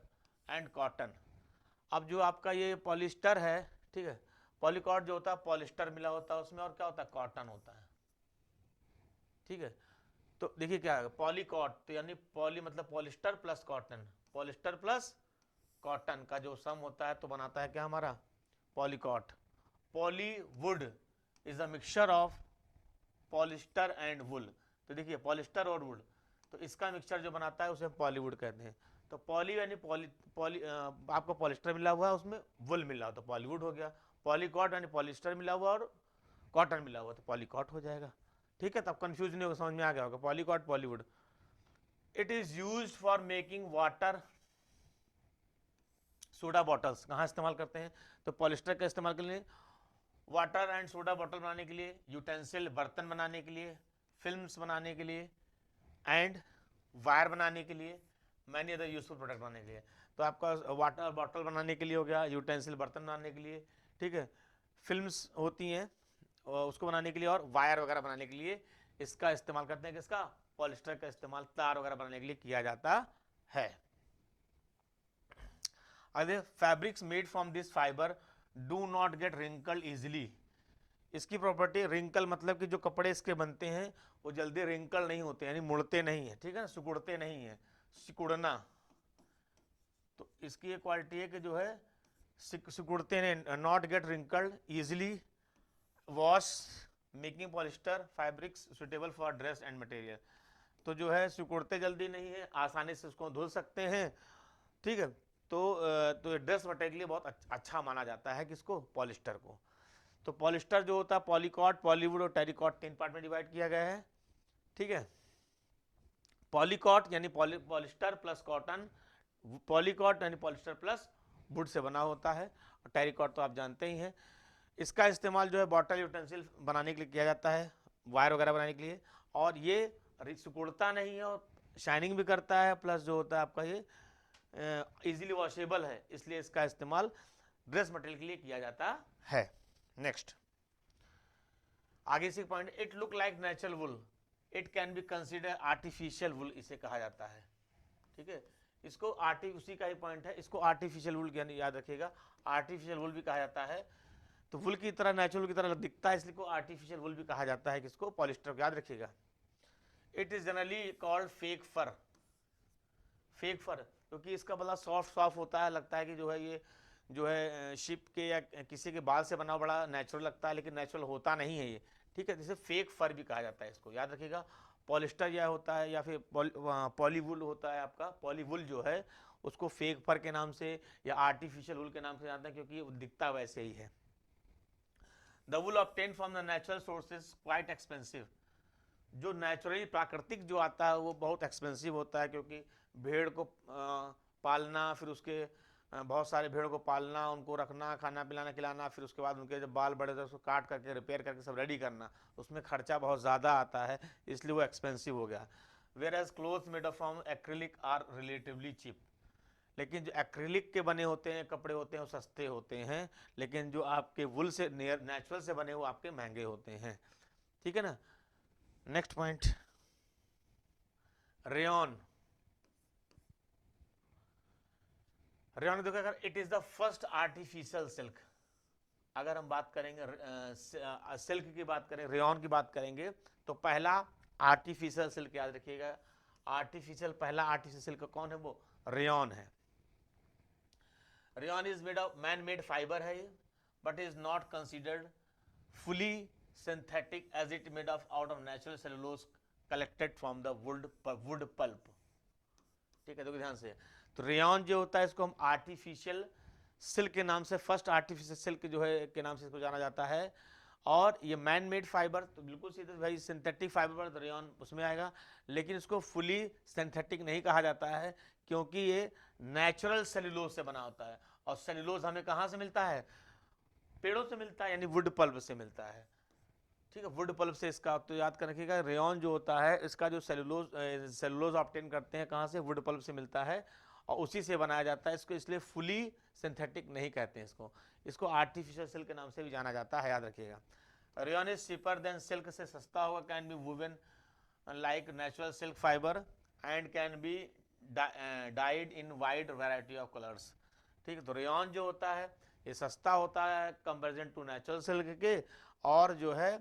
and cotton. अब जो आपका ये पॉलिस्टर है, ठीक है, पॉलीकॉट जो होता है पॉलिस्टर मिला होता है उसमें, और क्या होता है, कॉटन होता है। ठीक है, तो देखिए क्या है पॉलीकॉट, तो यानी पॉली मतलब polyester plus cotton, polyester plus cotton का जो सम होता है तो बनाता है क्या हमारा, polycot. Polywool is a mixture of polyester and wool. तो देखिए पॉलिस्टर और वुड, तो इसका मिक्सचर जो बनाता है उसे पॉलीवुड कहते हैं। तो पॉली यानी आपको पॉलिस्टर मिला हुआ है, उसमें वुल मिला हुआ तो पॉलीवुड हो गया। पॉलीकॉट यानी पॉलिस्टर मिला हुआ और कॉटन मिला हुआ तो पॉलीकॉट हो जाएगा। ठीक है, तब कंफ्यूज नहीं होगा, समझ में आ गया होगा, polycot polywool. It is used for making water soda bottles, कहाँ इस्तेमाल करते हैं, तो पॉलिस्टर का इस्तेमाल के लिए वाटर एंड सोडा बॉटल बनाने के लिए, यूटेंसिल बर्तन बनाने के लिए, फिल्म्स बनाने के लिए, एंड वायर बनाने के लिए, मैनी अदर यूजफुल प्रोडक्ट बनाने के लिए। तो आपका वाटर बॉटल बनाने के लिए हो गया, यूटेंसिल बर्तन बनाने के लिए, ठीक है, फिल्म्स होती हैं उसको बनाने के लिए, और वायर वगैरह बनाने के लिए इसका इस्तेमाल करते हैं। किसका? पॉलिस्टर का इस्तेमाल तार वगैरह बनाने के लिए किया जाता है। अरे fabrics made from this fibre do not get wrinkle easily. इसकी प्रॉपर्टी रिंकल मतलब कि जो कपड़े इसके बनते हैं वो जल्दी रिंकल नहीं होते, यानी मुड़ते नहीं है, ठीक है ना, सिकुड़ते नहीं है, सिकुड़ना। तो इसकी ये क्वालिटी है कि जो है सिकुड़ते नहीं, not gate wrinkled easily, wash making polyester fabrics suitable for dress and material. तो जो है सिकुड़ते जल्दी नहीं है, आसानी से उसको धुल सकते हैं, ठीक है। तो ड्रेस मटेरियल के लिए बहुत अच्छा माना जाता है किसको? पॉलिस्टर को। तो पॉलिस्टर जो होता है पॉलीकॉट, पॉलीवुड और टेरिकॉट 3 पार्ट में डिवाइड किया गया है, ठीक है। पॉलीकॉट यानी पॉलिस्टर प्लस कॉटन, पॉलीकॉट यानी पॉलिस्टर प्लस वुड से बना होता है, और टेरिकॉट तो आप जानते ही हैं। इसका इस्तेमाल जो है बॉटल यूटेंसिल बनाने के लिए किया जाता है, वायर वगैरह बनाने के लिए, और ये सिकुड़ता नहीं है और शाइनिंग भी करता है, प्लस जो होता है आपका ये इजीली वॉशेबल है, इसलिए इसका इस्तेमाल ड्रेस मटेरियल के लिए किया जाता है। नेक्स्ट आगे से point, it look like natural wool, it can be consider artificial wool, इसे कहा जाता है, ठीक है। इसको उसी का ही पॉइंट है, इसको आर्टिफिशियल वुल याद रखिएगा, आर्टिफिशियल वुल भी कहा जाता है। तो वुल की तरह, नेचुरल की तरह दिखता है, इसलिए को आर्टिफिशियल वुल भी कहा जाता है, किसको? पॉलिस्टर को, याद रखिएगा। It is generally called fake fur, fake fur, क्योंकि इसका बड़ा सॉफ्ट होता है, लगता है कि जो है ये जो है शिप के या किसी के बाल से बना बड़ा नेचुरल लगता है, लेकिन नेचुरल होता नहीं है ये, ठीक है। जिसे फेक फर भी कहा जाता है, इसको याद रखिएगा। पॉलिस्टर यह होता है, या फिर पॉलीवुल होता है आपका, पॉलीवुल जो है उसको फेक फर के नाम से या आर्टिफिशियल वुल के नाम से जानते हैं, क्योंकि वो दिखता वैसे ही है। The wool obtain from the natural sources quite expensive, जो नेचुरली प्राकृतिक जो आता है वो बहुत एक्सपेंसिव होता है, क्योंकि भेड़ को पालना, फिर उसके बहुत सारे भेड़ को पालना, उनको रखना, खाना पिलाना खिलाना, फिर उसके बाद उनके जब बाल बड़े तो उसको काट करके रिपेयर करके सब रेडी करना, उसमें खर्चा बहुत ज़्यादा आता है, इसलिए वो एक्सपेंसिव हो गया। Whereas cloth made from acrylic are relatively cheap, लेकिन जो एक्रिलिक के बने होते हैं कपड़े होते हैं वो सस्ते होते हैं, लेकिन जो आपके वुल से नेचुरल से बने वो आपके महंगे होते हैं, ठीक है ना। Next point, rayon. रेयन देखो, अगर it is the first artificial silk, अगर हम बात करेंगे सिल्क की बात करें, रेयन की बात करेंगे, तो पहला आर्टिफिशियल सिल्क याद रखिएगा, पहला आर्टिफिशियल सिल्क कौन है? वो रेयन है। Rayon is made of man made fibre है ये, but is not considered fully synthetic as it made of out of natural cellulose collected from the wood pulp, ठीक है। देखो ध्यान से, तो रेयन जो होता है इसको हम आर्टिफिशियल सिल्क के नाम से, फर्स्ट आर्टिफिशियल सिल्क जो है के नाम से इसको जाना जाता है। और ये मैन मेड फाइबर, तो बिल्कुल सीधे भाई सिंथेटिक फाइबर तो रेयन उसमें आएगा, लेकिन इसको फुली सिंथेटिक नहीं कहा जाता है, क्योंकि ये नेचुरल सेलुलोज से बना होता है, और सेलुलोज हमें कहाँ से मिलता है? पेड़ों से मिलता है, यानी वुड पल्प से मिलता है, ठीक है। वुड पल्प से इसका, तो याद कर रखिएगा, रेयन जो होता है इसका जो सेलुलोज ऑब्टेन करते हैं कहाँ से? वुड पल्प से मिलता है, और उसी से बनाया जाता है इसको, इसलिए फुली सिंथेटिक नहीं कहते हैं इसको आर्टिफिशियल सिल्क के नाम से भी जाना जाता है, याद रखिएगा। Rayon is cheaper than silk, से सस्ता होगा, can be woven like natural silk fibre and can be died in wide variety of colours, ठीक है। तो रेयन जो होता है ये सस्ता होता है कंपेरिजन टू नेचुरल सिल्क के, और जो है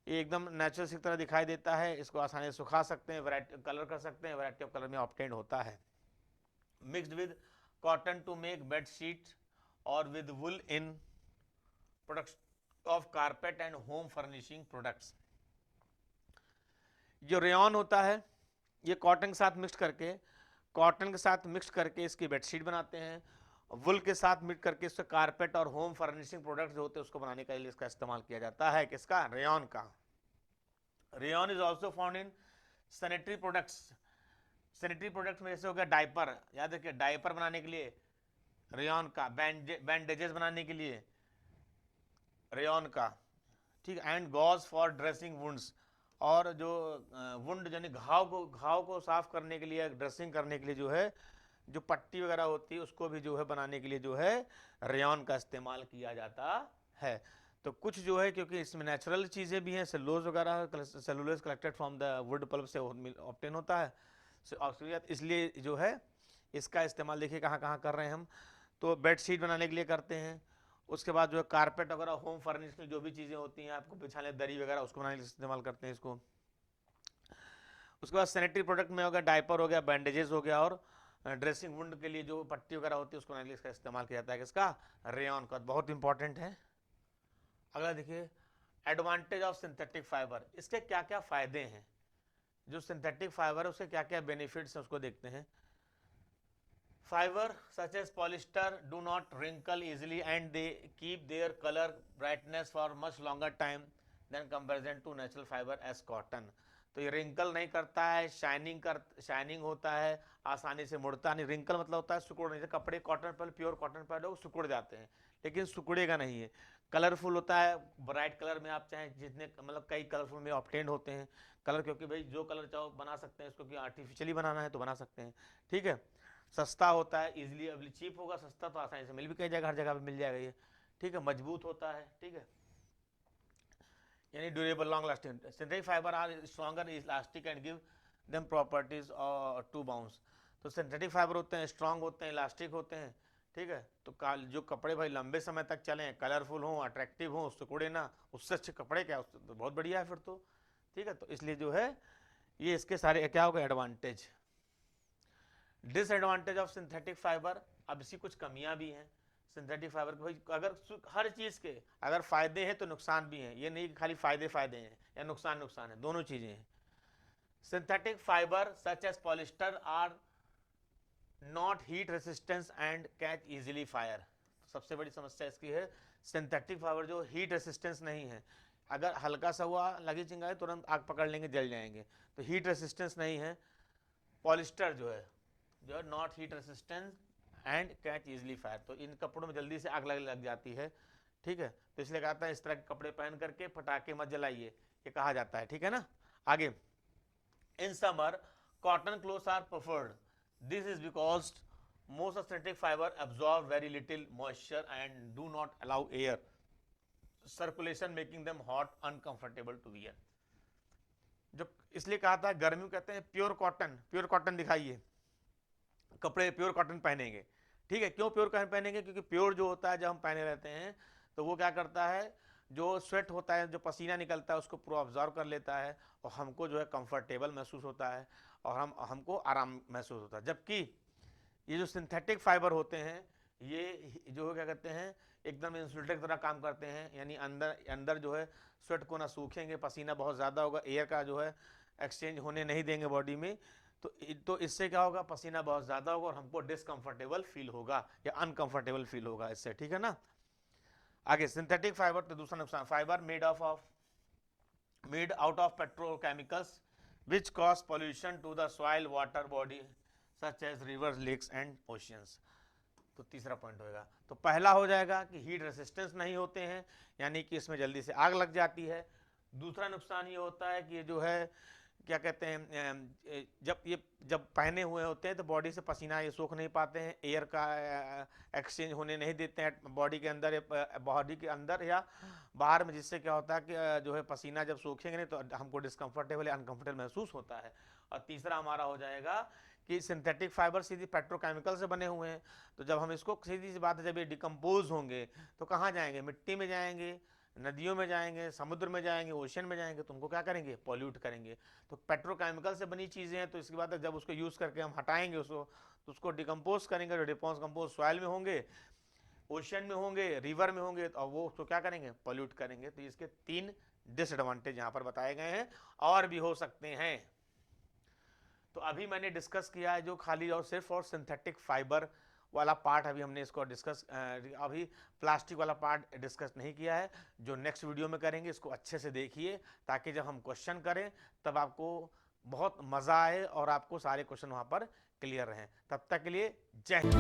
ये एकदम नेचुरल सिल्क तरह दिखाई देता है, इसको आसानी से सुखा सकते हैं, वैरायटी कलर कर सकते हैं, वैरायटी ऑफ कलर में ऑब्टेन होता है। Mixed with cotton to make bed sheet और with wool in products of carpet and home furnishing products. जो रेयन होता है ये कॉटन के साथ मिक्स करके इसकी बेडशीट बनाते हैं, वुल के साथ मिक्स करके इससे कारपेट और होम फर्निशिंग प्रोडक्ट्स जो होते हैं उसको बनाने के लिए इसका इस्तेमाल किया जाता है, किसका? रेयन का। Rayon is also found in sanitary products, sanitary products में जैसे हो गया डायपर, याद रखिए डायपर बनाने के लिए रेयन का, बैंडेजेस बनाने के लिए रेयन का, ठीक है। And gauze for dressing wounds, और जो वुंड यानी घाव को साफ करने के लिए, ड्रेसिंग करने के लिए जो है जो पट्टी वगैरह होती है उसको भी जो है बनाने के लिए जो है रेयॉन का इस्तेमाल किया जाता है। तो कुछ जो है क्योंकि इसमें नेचुरल चीज़ें भी हैं, सेलुलोज वगैरह, cellulose collected from the wood pulp से ऑब्टेन होता है, इसलिए जो है इसका इस्तेमाल देखिए कहाँ कहाँ कर रहे हैं हम। तो बेड शीट बनाने के लिए करते हैं, उसके बाद जो है कारपेट वगैरह, होम फर्निशिंग जो भी चीज़ें होती हैं आपको बिछाने, दरी वगैरह, उसको बनाने के लिए इस्तेमाल करते हैं इसको। उसके बाद सैनिटरी प्रोडक्ट में हो गया डायपर हो गया, बैंडेजेस हो गया, और ड्रेसिंग वुंड के लिए जो पट्टी वगैरह होती है उसको बनाने के लिए इसका इस्तेमाल किया जाता है, किसका, रेयॉन का, बहुत इंपॉर्टेंट है। अगला देखिए एडवांटेज ऑफ सिंथेटिक फाइबर, इसके क्या क्या फायदे हैं, जो सिंथेटिक फाइबर है उसके क्या क्या बेनिफिट्स हैं उसको देखते हैं। Fibre such as polyester do not wrinkle easily and they keep their colour brightness for much longer time than comparison to natural fibre as cotton. तो ये रिंकल नहीं करता है, शाइनिंग होता है, आसानी से मुड़ता नहीं। रिंकल मतलब होता है सिकुड़ नहीं, कपड़े कॉटन पर, प्योर कॉटन पर लोग सिकुड़ जाते हैं, लेकिन सिकुड़ेगा नहीं है। कलरफुल होता है, ब्राइट कलर में आप चाहें जितने, मतलब कई कलरफुल में ऑब्टेन्ड होते हैं कलर, क्योंकि भाई जो कलर चाहो बना सकते हैं इसको, कि आर्टिफिशियली बनाना है तो बना सकते हैं, ठीक है। सस्ता होता है, इजीली अवेलेबल, चीप होगा, सस्ता तो आसानी से मिल भी कई जगह, हर जगह पे मिल जाएगा ये, ठीक है। मजबूत होता है, ठीक है, यानी durable, long lasting. Synthetic fibre are stronger, elastic and give them properties to bounce. तो सिंथेटिक फाइबर होते हैं, स्ट्रॉन्ग होते हैं, इलास्टिक होते हैं, ठीक है। तो जो कपड़े भाई लंबे समय तक चलें, कलरफुल हों, अट्रैक्टिव हों, सिकुड़े ना, उससे अच्छे कपड़े क्या, उससे तो बहुत बढ़िया है फिर तो, ठीक है। तो इसलिए जो है ये इसके सारे क्या होगा advantage. Disadvantage of synthetic fibre, अब इसकी कुछ कमियां भी हैं सिंथेटिक फाइबर के, भाई अगर हर चीज़ के अगर फायदे हैं तो नुकसान भी हैं, ये नहीं कि खाली फायदे हैं या नुकसान है, दोनों चीज़ें हैं। Synthetic fibre such as polyester are not heat resistance and catch easily fire. सबसे बड़ी समस्या इसकी है सिंथेटिक फाइबर जो हीट रेसिस्टेंस नहीं है, अगर हल्का सा हुआ लगी चिंगारी तुरंत आग पकड़ लेंगे, जल जाएंगे, तो हीट रेसिस्टेंस नहीं है। पॉलिस्टर जो है not heat resistance and catch easily fire, तो इन कपड़ों में जल्दी से आग लग जाती है, ठीक है। तो इसलिए कहता है इस तरह के कपड़े पहन करके पटाखे मत जलाइए, ये कहा जाता है, ठीक है ना। आगे, in summer cotton clothes are preferred, this is because most of synthetic fiber absorb very little moisture and do not allow air circulation making them hot uncomfortable to wear। जो इसलिए कहा था गर्मियों कहते हैं प्योर कॉटन दिखाइए, कपड़े pure cotton पहनेंगे, ठीक है। क्यों प्योर कॉटन पहनेंगे, क्योंकि प्योर जो होता है जब हम पहने रहते हैं तो वो क्या करता है, जो स्वेट होता है, जो पसीना निकलता है उसको पूरा ऑब्जॉर्व कर लेता है, और हमको जो है कंफर्टेबल महसूस होता है, और हमको आराम महसूस होता है। जबकि ये जो सिंथेटिक फाइबर होते हैं ये जो क्या कहते हैं एकदम इंसुलेटर की तरह काम करते हैं, यानी अंदर जो है स्वेट को ना सूखेंगे, पसीना बहुत ज़्यादा होगा, एयर का जो है एक्सचेंज होने नहीं देंगे बॉडी में, तो इससे क्या होगा, पसीना बहुत ज़्यादा होगा और हमको डिसकंफर्टेबल फील होगा या अनकंफर्टेबल फील होगा इससे, ठीक है ना। आगे, सिंथेटिक फाइबर तो दूसरा नुकसान, fibre made out of petrochemicals which cause pollution to the soil water body such as rivers, lakes and oceans. तो तीसरा पॉइंट होगा, तो पहला हो जाएगा कि हीट रेसिस्टेंस नहीं होते हैं, यानी कि इसमें जल्दी से आग लग जाती है। दूसरा नुकसान ये होता है कि ये जो है क्या कहते हैं, जब पहने हुए होते हैं तो बॉडी से पसीना ये सोख नहीं पाते हैं, एयर का एक्सचेंज होने नहीं देते हैं बॉडी के अंदर या बाहर में, जिससे क्या होता है कि जो है पसीना जब सोखेंगे नहीं तो हमको डिस्कम्फर्टेबल या अनकंफर्टेबल महसूस होता है। और तीसरा हमारा हो जाएगा कि सिंथेटिक फाइबर सीधी पेट्रोकेमिकल से बने हुए हैं, तो जब हम इसको, सीधी सी बात है, जब ये डिकम्पोज होंगे तो कहाँ जाएंगे, मिट्टी में जाएंगे, नदियों में जाएंगे, समुद्र में जाएंगे, ओशन में जाएंगे, तो उनको क्या करेंगे, पॉल्यूट करेंगे। तो पेट्रोकेमिकल से बनी चीज़ें हैं, तो इसकी बात है जब उसको यूज़ करके हम हटाएंगे उसको, तो उसको डिकम्पोज करेंगे, तो डिकम्पोज सॉइल में होंगे, ओशन में होंगे, रिवर में होंगे, तो वो उसको क्या करेंगे, पॉल्यूट करेंगे। तो इसके 3 डिसएडवांटेज यहाँ पर बताए गए हैं, और भी हो सकते हैं। तो अभी मैंने डिस्कस किया है जो खाली और सिर्फ और सिंथेटिक फाइबर वाला पार्ट, अभी हमने इसको डिस्कस, अभी प्लास्टिक वाला पार्ट डिस्कस नहीं किया है, जो नेक्स्ट वीडियो में करेंगे। इसको अच्छे से देखिए ताकि जब हम क्वेश्चन करें तब आपको बहुत मज़ा आए और आपको सारे क्वेश्चन वहाँ पर क्लियर रहें। तब तक के लिए जय हिंद।